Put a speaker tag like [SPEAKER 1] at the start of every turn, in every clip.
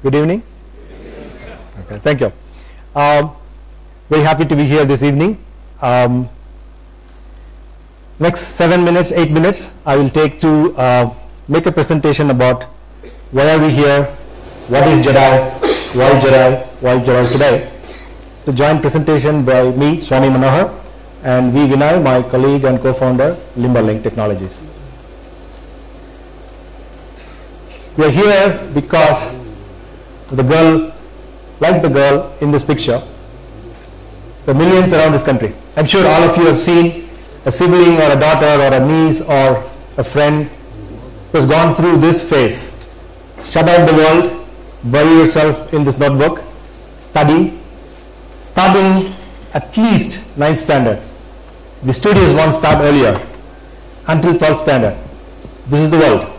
[SPEAKER 1] Good evening. Okay, thank you. Very happy to be here this evening. Next 7 minutes, 8 minutes, I will take to make a presentation about why are we here, what is JEDI, why JEDI today. The joint presentation by me, Swami Manohar, and V. Vinay, my colleague and co-founder, Limberlink Technologies. We are here because the girl, like the girl in this picture, the millions around this country. I'm sure all of you have seen a sibling or a daughter or a niece or a friend who has gone through this phase. Shut out the world, bury yourself in this notebook, study, starting at least 9th standard. The studious ones start earlier, until 12th standard. This is the world.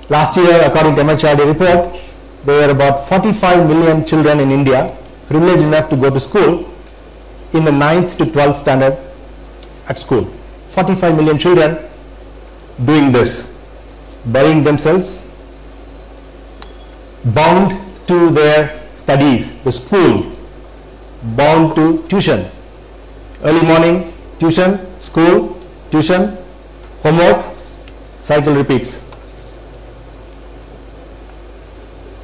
[SPEAKER 1] Last year, according to MHRD report, there were about 45 million children in India privileged enough to go to school in the 9th to 12th standard at school. 45 million children doing this, burying themselves, bound to their studies, the schools, bound to tuition. Early morning, tuition, school, tuition, homework, cycle repeats.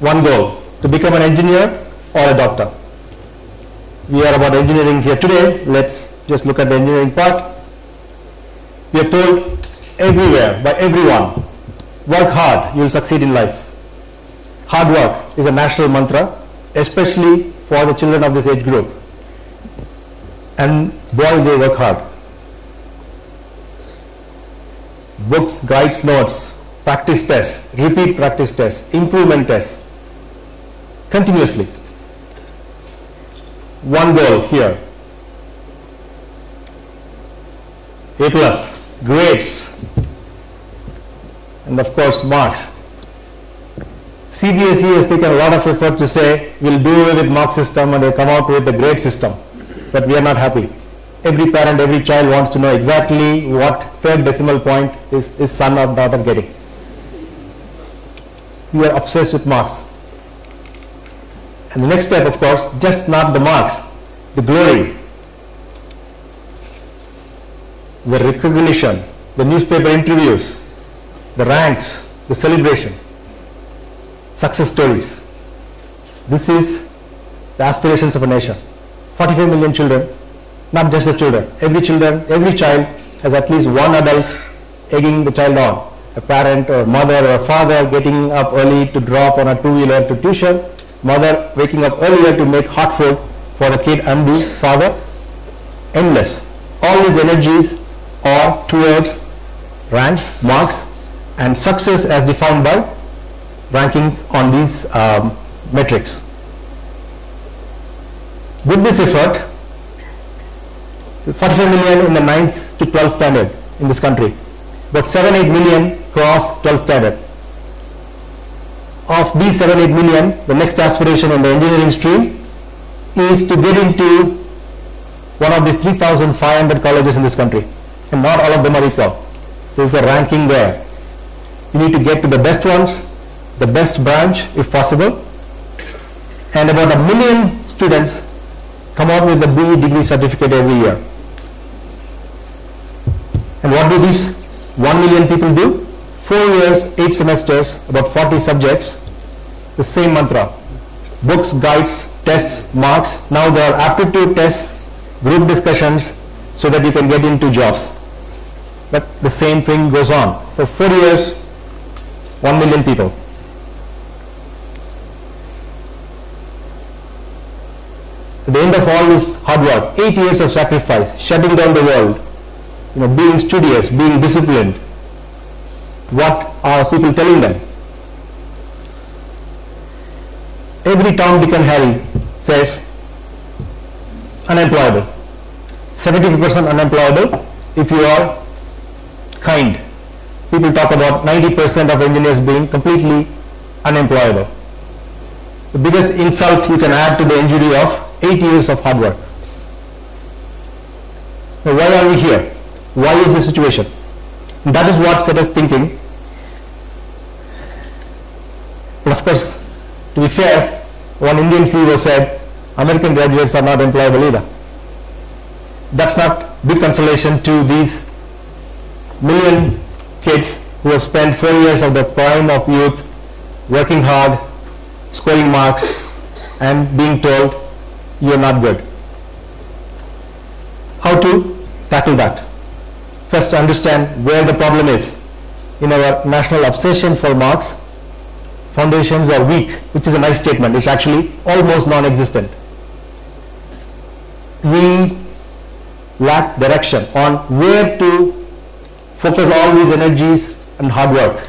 [SPEAKER 1] One goal, to become an engineer or a doctor. We are about engineering here today. Let's just look at the engineering part. We are told everywhere by everyone, work hard, you will succeed in life. Hard work is a national mantra, especially for the children of this age group. And boy, they work hard. Books, guides, notes, practice tests, repeat practice tests, improvement tests, continuously. One goal here, A+, grades, and of course marks. CBSE has taken a lot of effort to say we'll do away with mark system and they come out with the grade system, but we are not happy. Every parent, every child wants to know exactly what third decimal point is his son or daughter getting. We are obsessed with marks. And the next step, of course, just not the marks, the glory, the recognition, the newspaper interviews, the ranks, the celebration, success stories. This is the aspirations of a nation. 45 million children, not just the children, every child has at least one adult egging the child on. A parent or mother or a father getting up early to drop on a two-wheeler to tuition, mother waking up earlier to make hot food for the kid and the father. Endless. All these energies are towards ranks, marks, and success as defined by rankings on these metrics. With this effort, 45 million in the 9th to 12th standard in this country, but 7-8 million cross 12th standard. Of these 7-8 million, the next aspiration in the engineering stream is to get into one of these 3,500 colleges in this country, and not all of them are equal. There is a ranking there. You need to get to the best ones, the best branch if possible, and about 1 million students come out with a BE degree certificate every year. And what do these 1 million people do? 4 years, 8 semesters, about 40 subjects, the same mantra. Books, guides, tests, marks. Now there are aptitude tests, group discussions, so that you can get into jobs. But the same thing goes on. For 4 years, 1 million people. At the end of all this hard work, 8 years of sacrifice, shutting down the world, being studious, being disciplined, what are people telling them? Every Tom, Dick and Harry says unemployable. 75% unemployable if you are kind. People talk about 90% of engineers being completely unemployable. The biggest insult you can add to the injury of 8 years of hard work. Now, why are we here? Why is this situation? And that is what set us thinking. But of course, To be fair, one Indian CEO said, American graduates are not employable either. That's not big consolation to these million kids who have spent 4 years of the prime of youth working hard, scoring marks, and being told you are not good. How to tackle that? First, understand where the problem is. In our national obsession for marks, foundations are weak, which is a nice statement. It's actually almost non-existent. We lack direction on where to focus all these energies and hard work.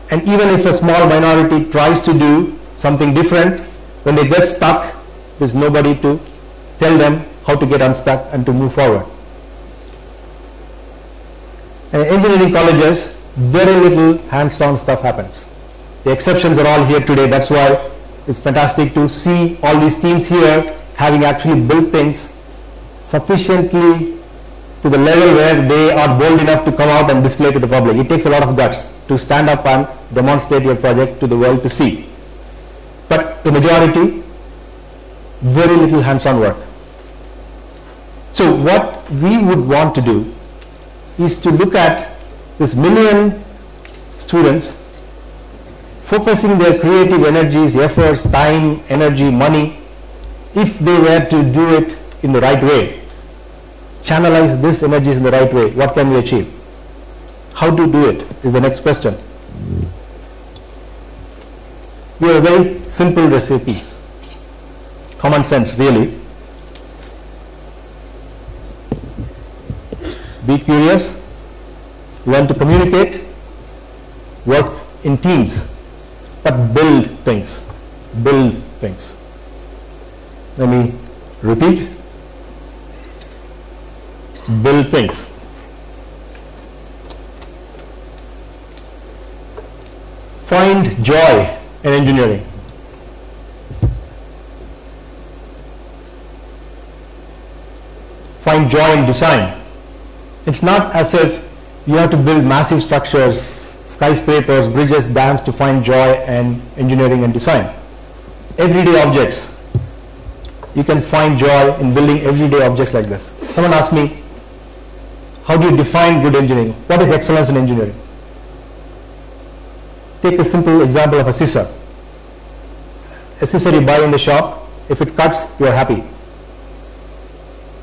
[SPEAKER 1] And even if a small minority tries to do something different, when they get stuck, there's nobody to tell them how to get unstuck and to move forward. In engineering colleges, very little hands-on stuff happens. The exceptions are all here today. That's why it's fantastic to see all these teams here having actually built things sufficiently to the level where they are bold enough to come out and display to the public. It takes a lot of guts to stand up and demonstrate your project to the world to see. But the majority, very little hands-on work. So what we would want to do is to look at this million students focusing their creative energies, efforts, time, energy, money, if they were to do it in the right way, channelize these energies in the right way, what can we achieve? How to do it is the next question. We have a very simple recipe, common sense really. Be curious, learn to communicate, work in teams, but build things. Build things. Let me repeat. Build things. Find joy in engineering. Find joy in design. It's not as if you have to build massive structures, skyscrapers, bridges, dams to find joy in engineering and design. Everyday objects. You can find joy in building everyday objects like this. Someone asked me, how do you define good engineering? What is excellence in engineering? Take a simple example of a scissor. A scissor you buy in the shop, if it cuts, you are happy.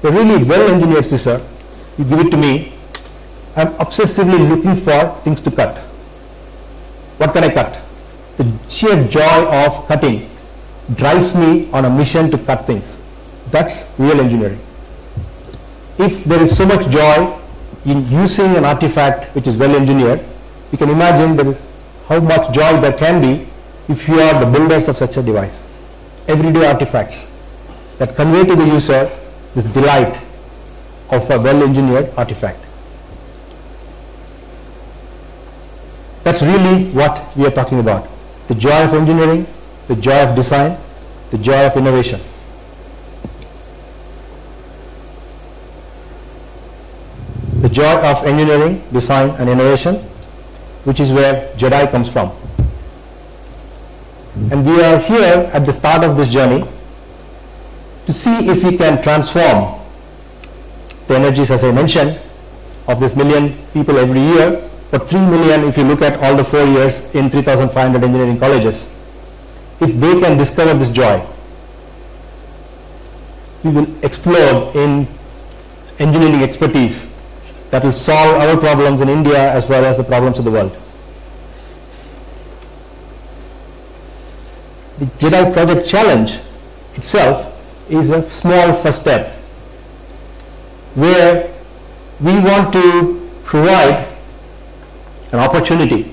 [SPEAKER 1] A really well-engineered scissor, you give it to me, I'm obsessively looking for things to cut. What can I cut? The sheer joy of cutting drives me on a mission to cut things. That's real engineering. If there is so much joy in using an artifact which is well engineered, you can imagine how much joy there can be if you are the builders of such a device. Everyday artifacts that convey to the user this delight of a well-engineered artifact. That's really what we are talking about. The joy of engineering, the joy of design, the joy of innovation. The joy of engineering, design and innovation, which is where JEDI comes from. And we are here at the start of this journey to see if we can transform the energies, as I mentioned, of this million people every year, but 3 million if you look at all the 4 years in 3,500 engineering colleges. If they can discover this joy, we will explode in engineering expertise that will solve our problems in India as well as the problems of the world. The JEDI Project Challenge itself is a small first step where we want to provide an opportunity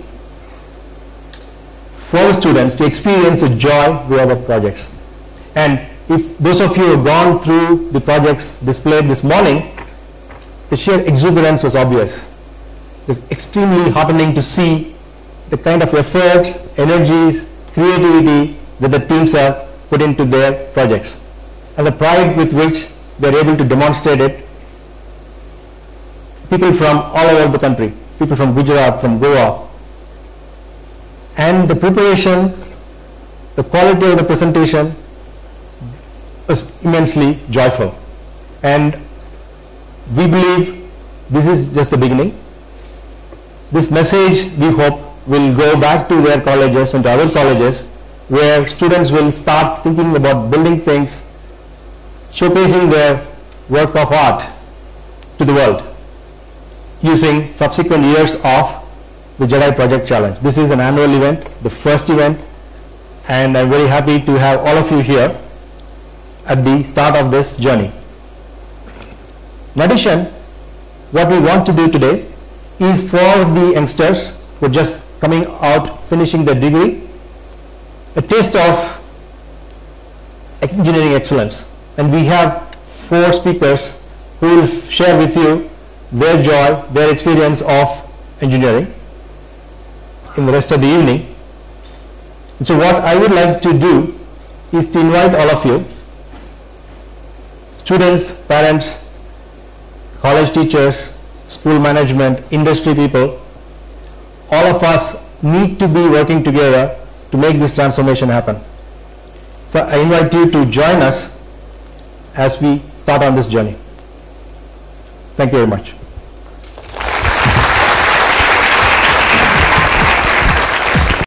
[SPEAKER 1] for the students to experience the joy with our projects. And if those of you who have gone through the projects displayed this morning, the sheer exuberance was obvious. It was extremely heartening to see the kind of efforts, energies, creativity that the teams have put into their projects, and the pride with which they are able to demonstrate it. People from all over the country, people from Gujarat, from Goa, and the preparation the quality of the presentation was immensely joyful, and we believe this is just the beginning. This message, we hope, will go back to their colleges and to other colleges, where students will start thinking about building things, showcasing their work of art to the world, using subsequent years of the JEDI Project Challenge. This is an annual event, the first event, and I'm very happy to have all of you here at the start of this journey. In addition, what we want to do today is for the youngsters who are just coming out, finishing their degree, a taste of engineering excellence. And we have 4 speakers who will share with you their joy, their experience of engineering in the rest of the evening. And so what I would like to do is to invite all of you, students, parents, college teachers, school management, industry people, all of us need to be working together to make this transformation happen. So I invite you to join us as we start on this journey. Thank you very much.